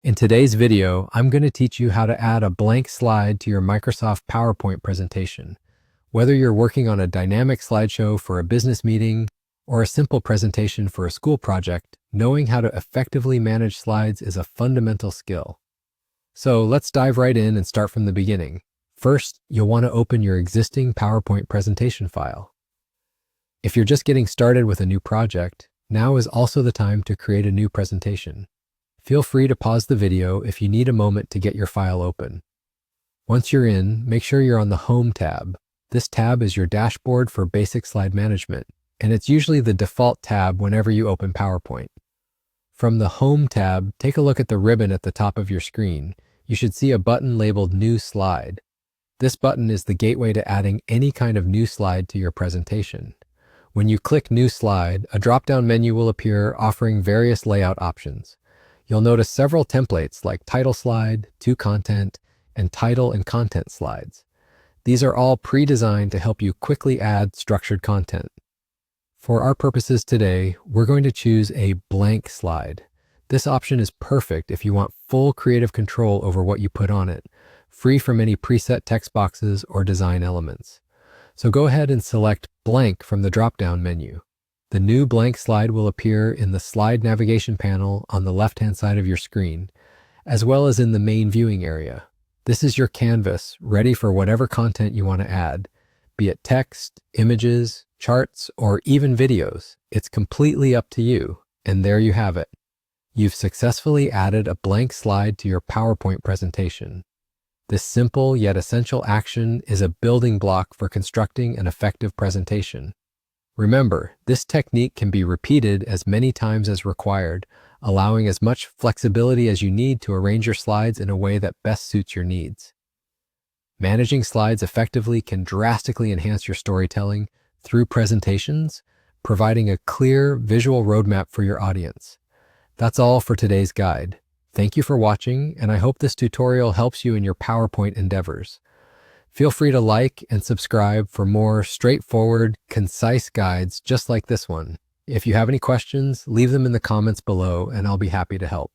In today's video, I'm going to teach you how to add a blank slide to your Microsoft PowerPoint presentation. Whether you're working on a dynamic slideshow for a business meeting or a simple presentation for a school project, knowing how to effectively manage slides is a fundamental skill. So let's dive right in and start from the beginning. First, you'll want to open your existing PowerPoint presentation file. If you're just getting started with a new project, now is also the time to create a new presentation. Feel free to pause the video if you need a moment to get your file open. Once you're in, make sure you're on the Home tab. This tab is your dashboard for basic slide management, and it's usually the default tab whenever you open PowerPoint. From the Home tab, take a look at the ribbon at the top of your screen. You should see a button labeled New Slide. This button is the gateway to adding any kind of new slide to your presentation. When you click New Slide, a drop-down menu will appear offering various layout options. You'll notice several templates like Title Slide, To Content, and Title and Content slides. These are all pre-designed to help you quickly add structured content. For our purposes today, we're going to choose a blank slide. This option is perfect if you want full creative control over what you put on it, free from any preset text boxes or design elements. So go ahead and select Blank from the drop-down menu. The new blank slide will appear in the slide navigation panel on the left-hand side of your screen, as well as in the main viewing area. This is your canvas, ready for whatever content you want to add, be it text, images, charts, or even videos. It's completely up to you, and there you have it. You've successfully added a blank slide to your PowerPoint presentation. This simple yet essential action is a building block for constructing an effective presentation. Remember, this technique can be repeated as many times as required, allowing as much flexibility as you need to arrange your slides in a way that best suits your needs. Managing slides effectively can drastically enhance your storytelling through presentations, providing a clear visual roadmap for your audience. That's all for today's guide. Thank you for watching, and I hope this tutorial helps you in your PowerPoint endeavors. Feel free to like and subscribe for more straightforward, concise guides just like this one. If you have any questions, leave them in the comments below and I'll be happy to help.